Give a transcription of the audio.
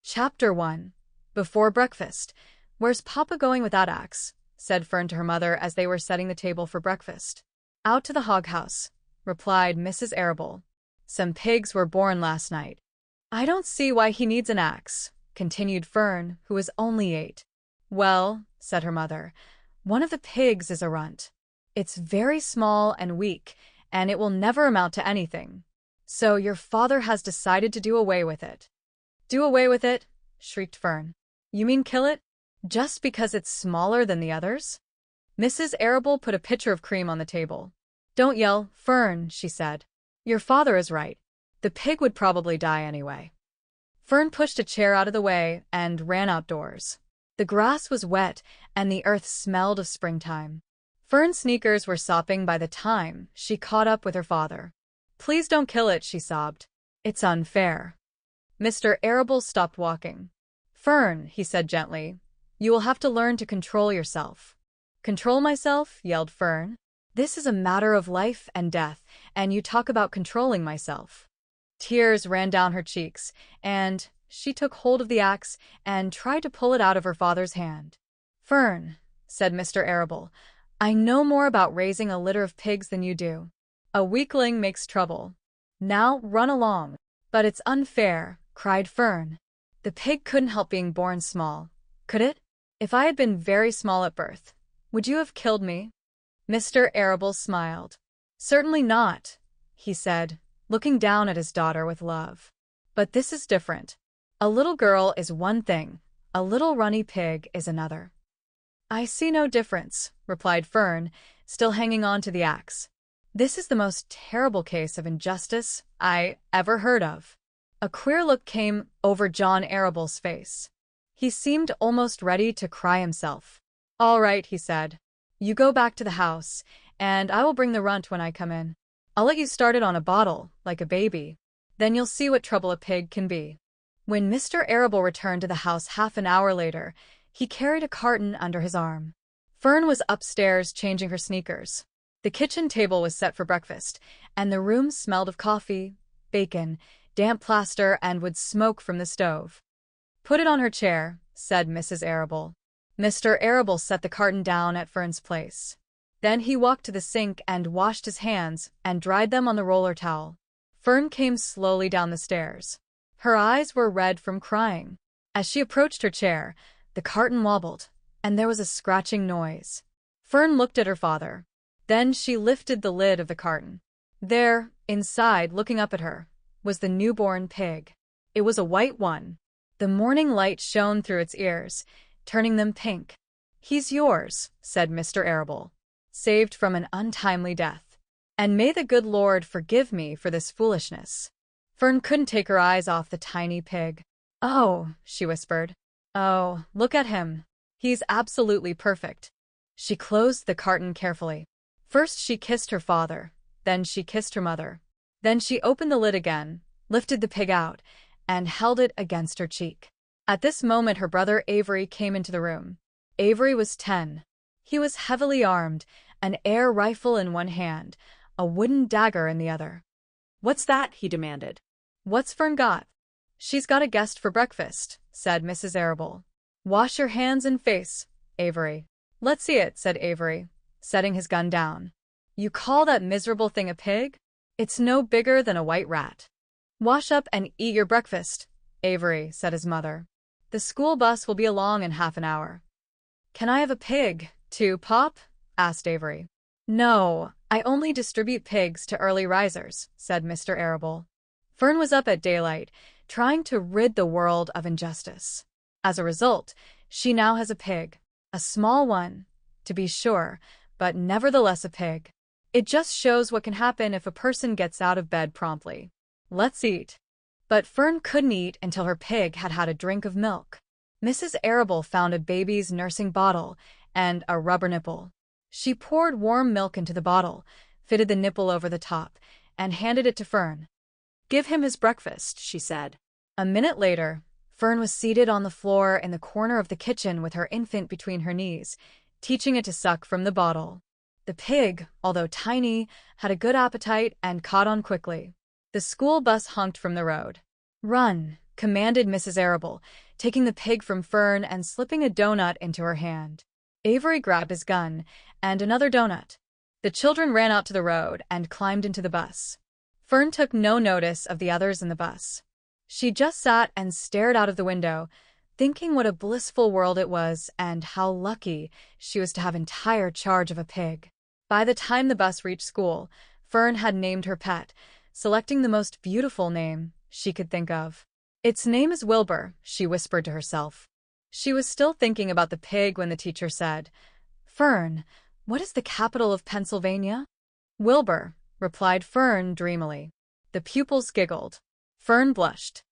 Chapter 1. Before breakfast. "Where's Papa going with that axe?" said Fern to her mother as they were setting the table for breakfast. "Out to the hog house," replied Mrs. Arable. "Some pigs were born last night." "I don't see why he needs an axe," continued Fern, who was only 8. "Well," said her mother, "one of the pigs is a runt. It's very small and weak, and it will never amount to anything. So your father has decided to do away with it." "Do away with it?" shrieked Fern. "You mean kill it? Just because it's smaller than the others?" Mrs. Arable put a pitcher of cream on the table. "Don't yell, Fern," she said. "Your father is right. The pig would probably die anyway." Fern pushed a chair out of the way and ran outdoors. The grass was wet and the earth smelled of springtime. Fern's sneakers were sopping by the time she caught up with her father. "Please don't kill it," she sobbed. "It's unfair." Mr. Arable stopped walking. "Fern," he said gently, "you will have to learn to control yourself." "Control myself?" yelled Fern. "This is a matter of life and death, and you talk about controlling myself." Tears ran down her cheeks, and she took hold of the axe and tried to pull it out of her father's hand. "Fern," said Mr. Arable, "I know more about raising a litter of pigs than you do. A weakling makes trouble. Now run along." "But it's unfair," cried Fern. "The pig couldn't help being born small, could it? If I had been very small at birth, would you have killed me?" Mr. Arable smiled. "Certainly not," he said, looking down at his daughter with love. "But this is different. A little girl is one thing, a little runny pig is another." "I see no difference," replied Fern, still hanging on to the axe. "This is the most terrible case of injustice I ever heard of." A queer look came over John Arable's face. He seemed almost ready to cry himself. "All right," he said. "You go back to the house, and I will bring the runt when I come in. I'll let you start it on a bottle, like a baby. Then you'll see what trouble a pig can be." When Mr. Arable returned to the house half an hour later, he carried a carton under his arm. Fern was upstairs changing her sneakers. The kitchen table was set for breakfast, and the room smelled of coffee, bacon, damp plaster, and wood smoke from the stove. "Put it on her chair," said Mrs. Arable. Mr. Arable set the carton down at Fern's place. Then he walked to the sink and washed his hands and dried them on the roller towel. Fern came slowly down the stairs. Her eyes were red from crying. As she approached her chair, the carton wobbled, and there was a scratching noise. Fern looked at her father. Then she lifted the lid of the carton. There, inside, looking up at her, was the newborn pig. It was a white one. The morning light shone through its ears, turning them pink. "He's yours," said Mr. Arable, "saved from an untimely death. And may the good Lord forgive me for this foolishness." Fern couldn't take her eyes off the tiny pig. "Oh," she whispered. "Oh, look at him. He's absolutely perfect." She closed the carton carefully. First she kissed her father, then she kissed her mother. Then she opened the lid again, lifted the pig out, and held it against her cheek. At this moment her brother Avery came into the room. Avery was 10. He was heavily armed, an air rifle in one hand, a wooden dagger in the other. "What's that?" he demanded. "What's Fern got?" "She's got a guest for breakfast," said Mrs. Arable. "Wash your hands and face, Avery." "Let's see it," said Avery, setting his gun down. "You call that miserable thing a pig? It's no bigger than a white rat." "Wash up and eat your breakfast, Avery," said his mother. "The school bus will be along in half an hour." "Can I have a pig, too, Pop?" asked Avery. "No, I only distribute pigs to early risers," said Mr. Arable. Fern was up at daylight, trying to rid the world of injustice. As a result, she now has a pig. A small one, to be sure, but nevertheless a pig. It just shows what can happen if a person gets out of bed promptly. "Let's eat." But Fern couldn't eat until her pig had had a drink of milk. Mrs. Arable found a baby's nursing bottle and a rubber nipple. She poured warm milk into the bottle, fitted the nipple over the top, and handed it to Fern. "Give him his breakfast," she said. A minute later, Fern was seated on the floor in the corner of the kitchen with her infant between her knees, teaching it to suck from the bottle. The pig, although tiny, had a good appetite and caught on quickly. The school bus honked from the road. "Run, commanded Mrs. Arable, taking the pig from Fern and slipping a donut into her hand. Avery grabbed his gun and another donut. The children ran out to the road and climbed into the bus. Fern took no notice of the others in the bus. She just sat and stared out of the window, thinking what a blissful world it was and how lucky she was to have entire charge of a pig. By the time the bus reached school, Fern had named her pet, selecting the most beautiful name she could think of. "Its name is Wilbur," she whispered to herself. She was still thinking about the pig when the teacher said, "Fern, what is the capital of Pennsylvania?" "Wilbur," replied Fern dreamily. The pupils giggled. Fern blushed.